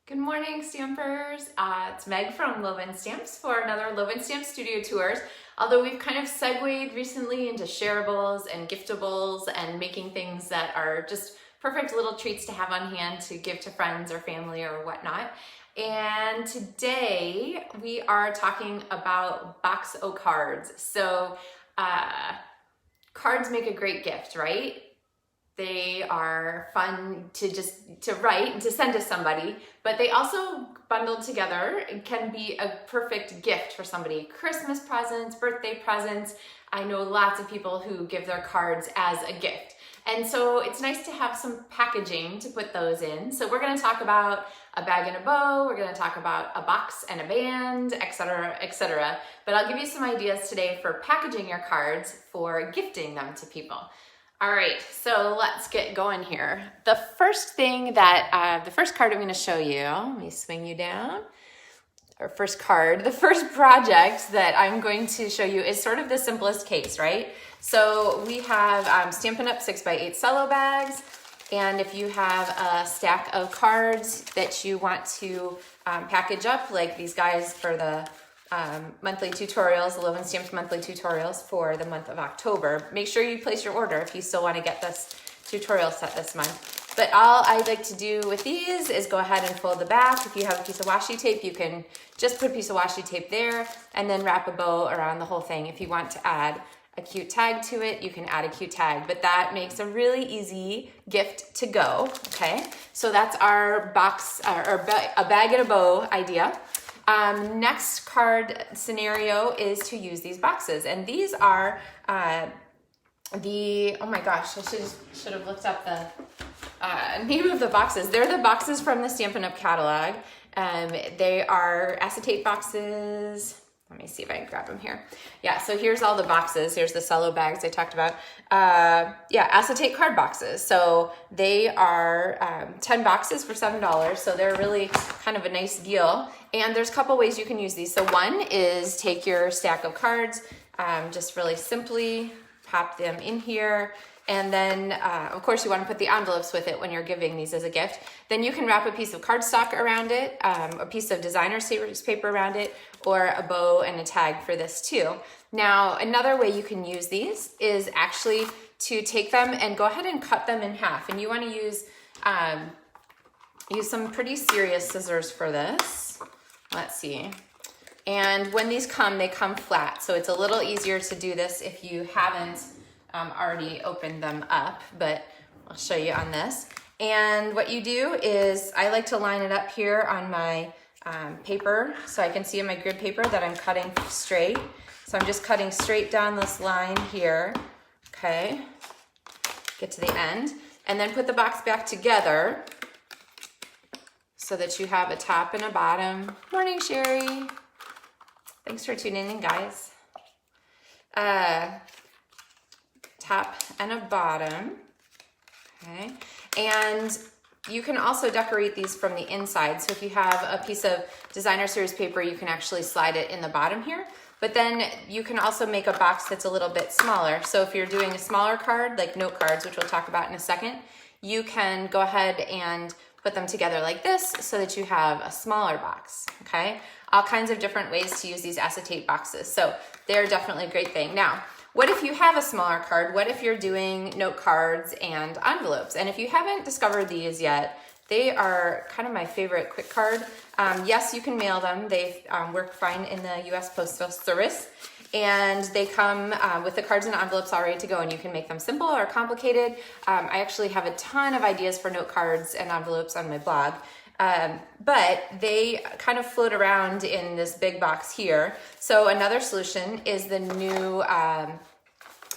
Good morning, Stampers. It's Meg from LovenStamps for another LovenStamps Studio Tours. Although we've kind of segued recently into shareables and giftables and making things that are just perfect little treats to have on hand to give to friends or family or whatnot. And today we are talking about box o' cards. So cards make a great gift, right? They are fun to write and to send to somebody, but they also bundled together can be a perfect gift for somebody. Christmas presents, birthday presents. I know lots of people who give their cards as a gift. And so it's nice to have some packaging to put those in. So we're gonna talk about a bag and a bow, we're gonna talk about a box and a band, etc., etc. But I'll give you some ideas today for packaging your cards for gifting them to people. All right, so let's get going here. The first card I'm going to show you, let me swing you down. Our first card, the first project that I'm going to show you is sort of the simplest case, right? So we have Stampin' Up! 6x8 cello bags, and if you have a stack of cards that you want to package up, like these guys for the monthly tutorials, the LovenStamps monthly tutorials for the month of October. Make sure you place your order if you still want to get this tutorial set this month. But all I like to do with these is go ahead and fold the back. If you have a piece of washi tape, you can just put a piece of washi tape there and then wrap a bow around the whole thing. If you want to add a cute tag to it, you can add a cute tag, but that makes a really easy gift to go, okay? So that's our box, or a bag and a bow idea. Next card scenario is to use these boxes, and these are oh my gosh, I should have looked up the name of the boxes. They're the boxes from the Stampin' Up! Catalog. They are acetate boxes. Let me see if I can grab them here. Yeah, so here's all the boxes. Here's the cello bags I talked about. Acetate card boxes. So they are 10 boxes for $7. So they're really kind of a nice deal. And there's a couple ways you can use these. So one is take your stack of cards, just really simply pop them in here. And then, of course, you want to put the envelopes with it when you're giving these as a gift. Then you can wrap a piece of cardstock around it, a piece of designer series paper around it, or a bow and a tag for this too. Now, another way you can use these is actually to take them and go ahead and cut them in half. And you want to use some pretty serious scissors for this. Let's see. And when these come, they come flat. So it's a little easier to do this if you haven't already opened them up, but I'll show you on this. And what you do is, I like to line it up here on my paper so I can see in my grid paper that I'm cutting straight. So I'm just cutting straight down this line here, okay? Get to the end, and then put the box back together so that you have a top and a bottom. Morning, Sherry. Thanks for tuning in, guys. Top and a bottom, okay? And you can also decorate these from the inside. So if you have a piece of designer series paper, you can actually slide it in the bottom here. But then you can also make a box that's a little bit smaller. So if you're doing a smaller card, like note cards, which we'll talk about in a second, you can go ahead and put them together like this so that you have a smaller box, okay? All kinds of different ways to use these acetate boxes. So they're definitely a great thing. Now, what if you have a smaller card? What if you're doing note cards and envelopes? And if you haven't discovered these yet, they are kind of my favorite quick card. Yes, you can mail them. They work fine in the US Postal Service. And they come with the cards and envelopes all ready to go, and you can make them simple or complicated. I actually have a ton of ideas for note cards and envelopes on my blog. But they kind of float around in this big box here. So another solution is the new,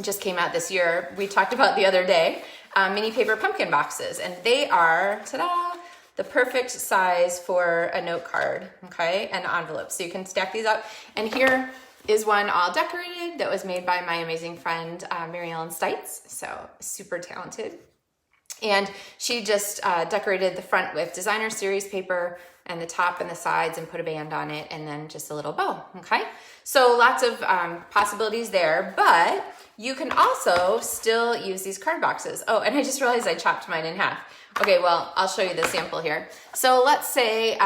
just came out this year, we talked about the other day, mini paper pumpkin boxes. And they are, ta-da, the perfect size for a note card, okay, and envelope. So you can stack these up. And here is one all decorated that was made by my amazing friend, Mary Ellen Stites, so super talented. And she just decorated the front with designer series paper and the top and the sides and put a band on it and then just a little bow, okay? So lots of possibilities there, but You can also still use these card boxes. Oh, and I just realized I chopped mine in half. Okay, well, I'll show you the sample here. So let's say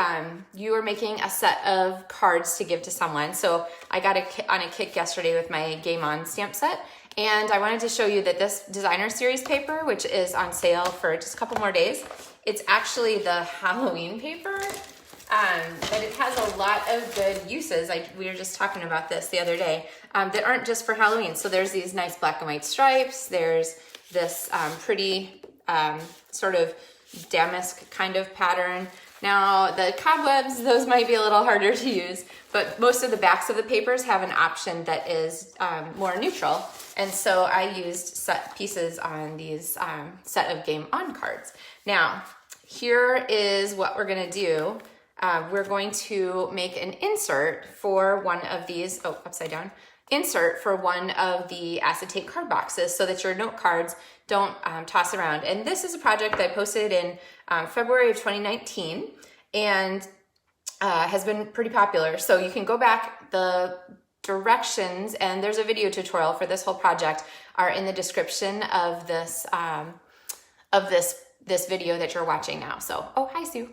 you are making a set of cards to give to someone. So I got on a kick yesterday with my Game On stamp set, and I wanted to show you that this designer series paper, which is on sale for just a couple more days, it's actually the Halloween paper. But it has a lot of good uses. We were just talking about this the other day that aren't just for Halloween. So there's these nice black and white stripes. There's this pretty sort of damask kind of pattern. Now the cobwebs, those might be a little harder to use, but most of the backs of the papers have an option that is more neutral. And so I used set pieces on these set of Game On cards. Now, here is what we're gonna do. We're going to make an insert for one of these, upside down, insert for one of the acetate card boxes so that your note cards don't toss around. And this is a project that I posted in February of 2019 and has been pretty popular. So you can go back, the directions, and there's a video tutorial for this whole project are in the description of this video that you're watching now. So, oh, hi, Sue.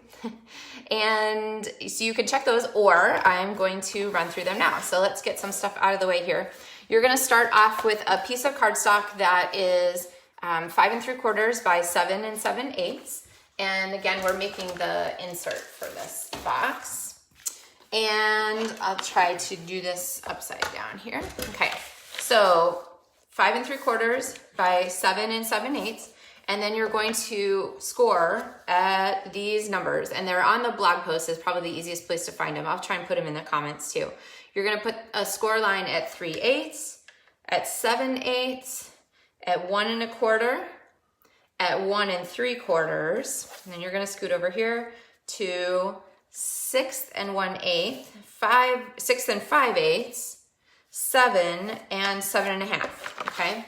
And so you can check those, or I'm going to run through them now. So let's get some stuff out of the way here. You're gonna start off with a piece of cardstock that is 5 3/4 by 7 7/8. And again, we're making the insert for this box. And I'll try to do this upside down here. Okay, so 5 3/4 by 7 7/8. And then you're going to score at these numbers. And they're on the blog post, is probably the easiest place to find them. I'll try and put them in the comments too. You're gonna put a score line at 3/8, at 7/8, at 1 1/4, at 1 3/4. And then you're gonna scoot over here to 6 1/8, 6 5/8, 7 7 1/2, okay?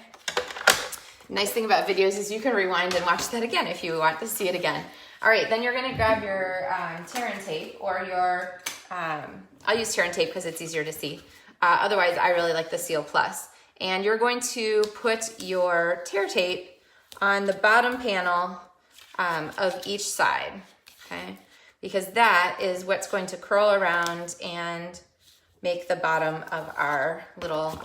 Nice thing about videos is you can rewind and watch that again if you want to see it again. All right, then you're gonna grab your tear and tape, or your, I'll use tear and tape because it's easier to see. Otherwise, I really like the Seal Plus. And you're going to put your tear tape on the bottom panel of each side, okay? Because that is what's going to curl around and make the bottom of our little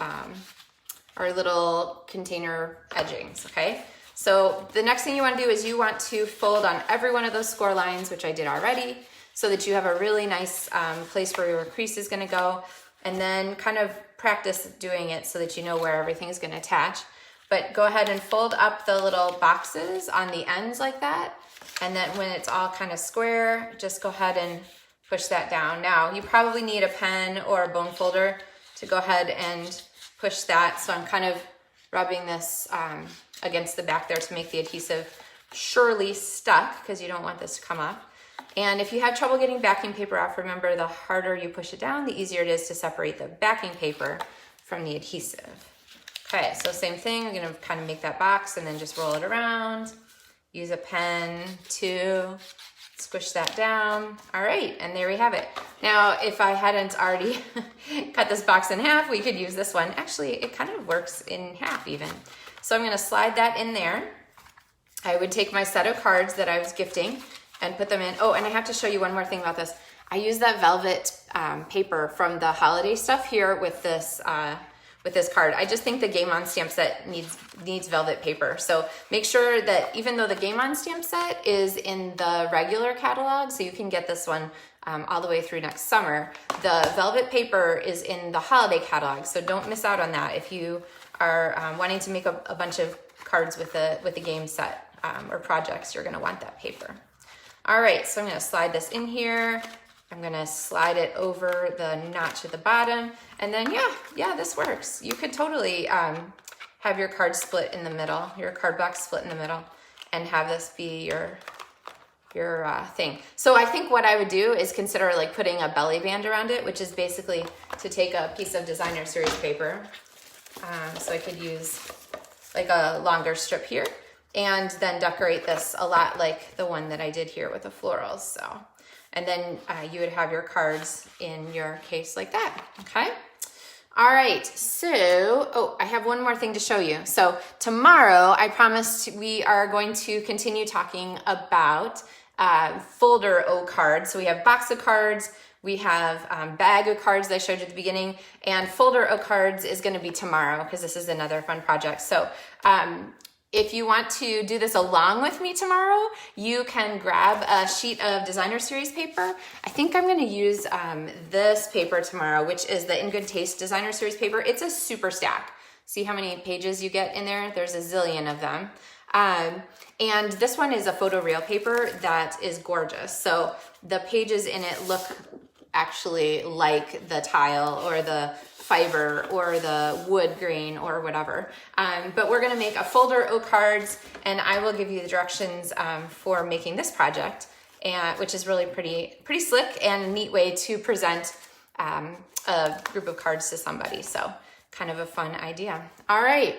container edgings, okay? So the next thing you wanna do is you want to fold on every one of those score lines, which I did already, so that you have a really nice place where your crease is gonna go, and then kind of practice doing it so that you know where everything is gonna attach. But go ahead and fold up the little boxes on the ends like that, and then when it's all kind of square, just go ahead and push that down. Now, you probably need a pen or a bone folder to go ahead and push that. So I'm kind of rubbing this against the back there to make the adhesive surely stuck, because you don't want this to come up. And if you have trouble getting backing paper off, remember the harder you push it down, the easier it is to separate the backing paper from the adhesive. Okay, so same thing, I'm gonna kind of make that box and then just roll it around. Use a pen to squish that down. All right, and there we have it. Now, if I hadn't already cut this box in half, we could use this one. Actually, it kind of works in half even. So I'm gonna slide that in there. I would take my set of cards that I was gifting and put them in. Oh, and I have to show you one more thing about this. I use that velvet paper from the holiday stuff here with this card. I just think the Game On stamp set needs velvet paper. So make sure that even though the Game On stamp set is in the regular catalog, so you can get this one all the way through next summer, the velvet paper is in the holiday catalog. So don't miss out on that if you are wanting to make a bunch of cards with the game set or projects. You're gonna want that paper. All right, so I'm gonna slide this in here. I'm gonna slide it over the notch at the bottom, and then yeah, this works. You could totally have your card split in the middle, your card box split in the middle, and have this be your thing. So I think what I would do is consider like putting a belly band around it, which is basically to take a piece of designer series paper. So I could use like a longer strip here, and then decorate this a lot like the one that I did here with the florals. So, and then you would have your cards in your case like that, okay? All right, so, oh, I have one more thing to show you. So tomorrow, I promised we are going to continue talking about folder O cards. So we have box of cards, we have bag of cards that I showed you at the beginning, and folder O cards is gonna be tomorrow because this is another fun project. So if you want to do this along with me tomorrow, you can grab a sheet of designer series paper. I think I'm going to use this paper tomorrow, which is the In Good Taste designer series paper. It's a super stack. See how many pages you get in there? There's a zillion of them. And this one is a photoreal paper that is gorgeous. So the pages in it look actually like the tile or the fiber or the wood grain or whatever. But we're gonna make a folder O cards, and I will give you the directions for making this project, which is really pretty slick and a neat way to present a group of cards to somebody. So kind of a fun idea. All right.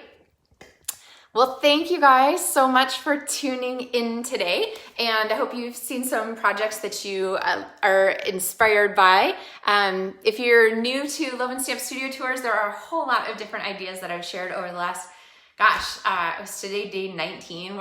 Well, thank you guys so much for tuning in today, and I hope you've seen some projects that you are inspired by. If you're new to LovenStamps Studio Tours, there are a whole lot of different ideas that I've shared over the last, it was today day 19.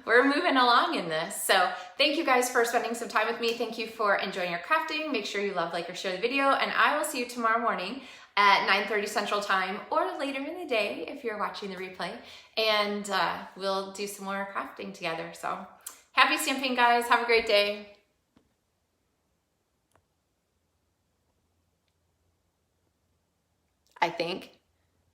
We're moving along in this. So thank you guys for spending some time with me. Thank you for enjoying your crafting. Make sure you love, like, or share the video, and I will see you tomorrow morning at 9:30 Central Time, or later in the day if you're watching the replay, and we'll do some more crafting together. So happy stamping, guys. Have a great day. I think.